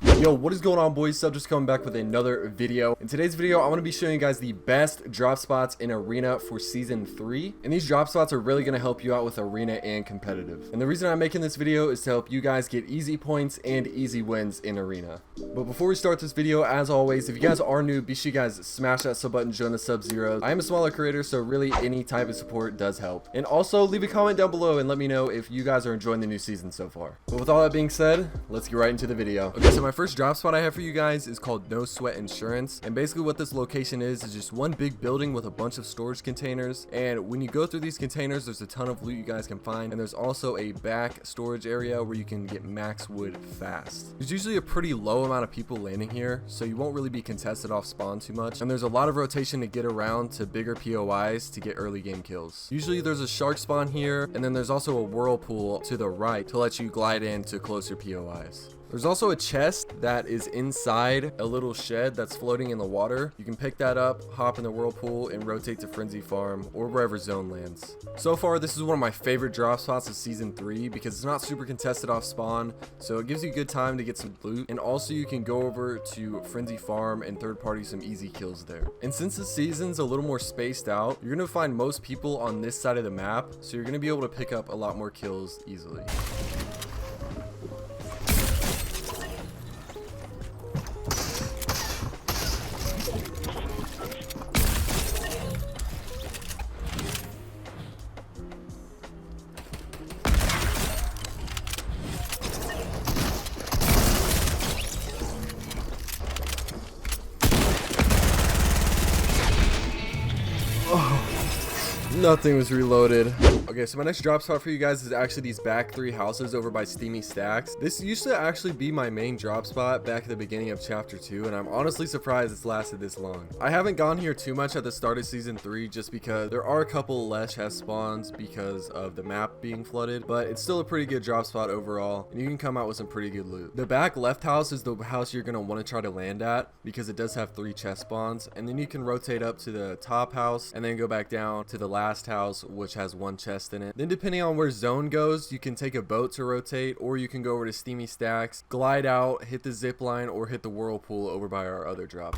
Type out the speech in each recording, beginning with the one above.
Yo, what is going on, boys? Subtrist coming back with another video. In today's video, I'm going to be showing you guys the best drop spots in Arena for Season 3. And these drop spots are really going to help you out with Arena and Competitive. And the reason I'm making this video is to help you guys get easy points and easy wins in Arena. But before we start this video, as always, if you guys are new, be sure you guys smash that sub button, join the Sub-Zeros. I am a smaller creator, so really any type of support does help. And also, leave a comment down below and let me know if you guys are enjoying the new season so far. But with all that being said, let's get right into the video. Okay, so my first drop spot I have for you guys is called No Sweat Insurance, and basically what this location is just one big building with a bunch of storage containers, and when you go through these containers there's a ton of loot you guys can find, and there's also a back storage area where you can get max wood fast. There's usually a pretty low amount of people landing here, so you won't really be contested off spawn too much, and there's a lot of rotation to get around to bigger POIs to get early game kills. Usually there's a shark spawn here, and then there's also a whirlpool to the right to let you glide into closer POIs. There's also a chest that is inside a little shed that's floating in the water. You can pick that up, hop in the whirlpool, and rotate to Frenzy Farm or wherever zone lands. So far, this is one of my favorite drop spots of Season 3 because it's not super contested off spawn, so it gives you a good time to get some loot. And also you can go over to Frenzy Farm and third party some easy kills there. And since the season's a little more spaced out, you're going to find most people on this side of the map, so you're going to be able to pick up a lot more kills easily. Nothing was reloaded. Okay, so my next drop spot for you guys is actually these back 3 houses over by Steamy Stacks. This used to actually be my main drop spot back at the beginning of chapter 2, and I'm honestly surprised it's lasted this long. I haven't gone here too much at the start of season 3 just because there are a couple less chest spawns because of the map being flooded, but it's still a pretty good drop spot overall, and you can come out with some pretty good loot. The back left house is the house you're going to want to try to land at because it does have 3 chest spawns, and then you can rotate up to the top house and then go back down to the last house, which has 1 chest in it. Then depending on where zone goes, you can take a boat to rotate, or you can go over to Steamy Stacks, glide out, hit the zip line, or hit the whirlpool over by our other drop.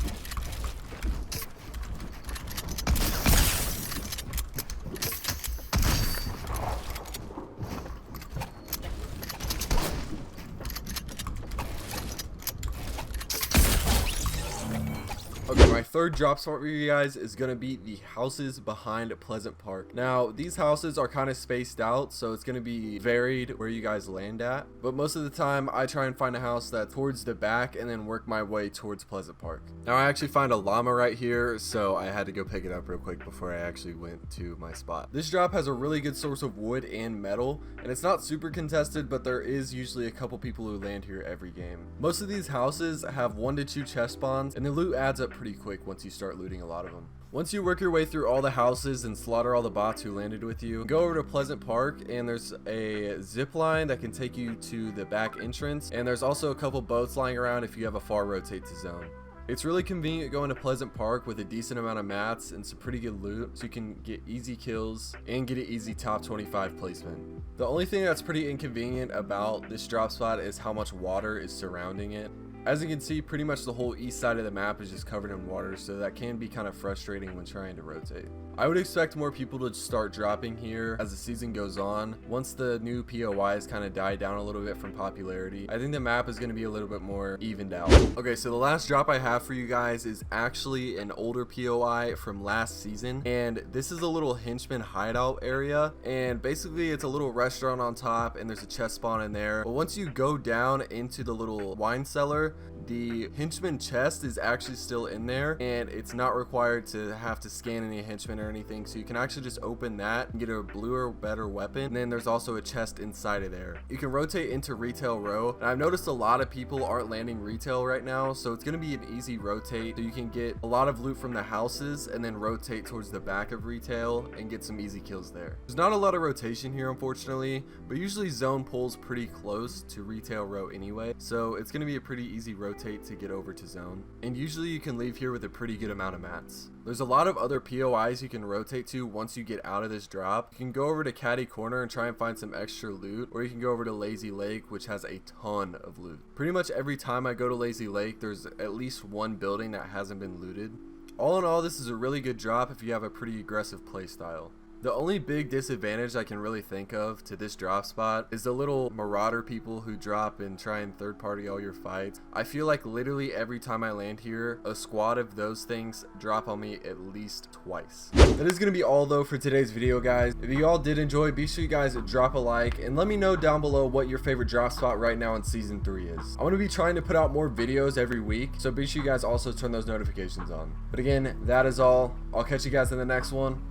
Okay, my third drop spot for you guys is going to be the houses behind Pleasant Park. Now, these houses are kind of spaced out, so it's going to be varied where you guys land at. But most of the time, I try and find a house that's towards the back and then work my way towards Pleasant Park. Now, I actually find a llama right here, so I had to go pick it up real quick before I actually went to my spot. This drop has a really good source of wood and metal, and it's not super contested, but there is usually a couple people who land here every game. Most of these houses have 1 to 2 chest spawns, and the loot adds up pretty quick once you start looting a lot of them. Once you work your way through all the houses and slaughter all the bots who landed with you, go over to Pleasant Park, and there's a zip line that can take you to the back entrance, and there's also a couple boats lying around if you have a far rotate to zone. It's really convenient going to Pleasant Park with a decent amount of mats and some pretty good loot, so you can get easy kills and get an easy top 25 placement. The only thing that's pretty inconvenient about this drop spot is how much water is surrounding it. As you can see, pretty much the whole east side of the map is just covered in water, so that can be kind of frustrating when trying to rotate. I would expect more people to start dropping here as the season goes on. Once the new POIs kind of die down a little bit from popularity, I think the map is going to be a little bit more evened out. Okay, so the last drop I have for you guys is actually an older POI from last season, and this is a little henchman hideout area, and basically it's a little restaurant on top and there's a chest spawn in there. But once you go down into the little wine cellar, the henchman chest is actually still in there, and it's not required to have to scan any henchmen or anything, so you can actually just open that and get a blue or better weapon. And then there's also a chest inside of there. You can rotate into retail row, and I've noticed a lot of people aren't landing retail right now, so it's going to be an easy rotate, so you can get a lot of loot from the houses and then rotate towards the back of retail and get some easy kills there. There's not a lot of rotation here, unfortunately, but usually zone pulls pretty close to retail row anyway, so it's going to be a pretty easy rotate to get over to zone, and usually you can leave here with a pretty good amount of mats. There's a lot of other POIs you can rotate to once you get out of this drop. You can go over to Caddy Corner and try and find some extra loot, or you can go over to Lazy Lake, which has a ton of loot. Pretty much every time I go to Lazy Lake, there's at least one building that hasn't been looted. All in all, this is a really good drop if you have a pretty aggressive playstyle. The only big disadvantage I can really think of to this drop spot is the little marauder people who drop and try and third party all your fights. I feel like literally every time I land here, a squad of those things drop on me at least twice. That is going to be all though for today's video, guys. If you all did enjoy, be sure you guys drop a like and let me know down below what your favorite drop spot right now in season 3 is. I'm going to be trying to put out more videos every week, so be sure you guys also turn those notifications on. But again, that is all. I'll catch you guys in the next one.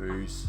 Peace.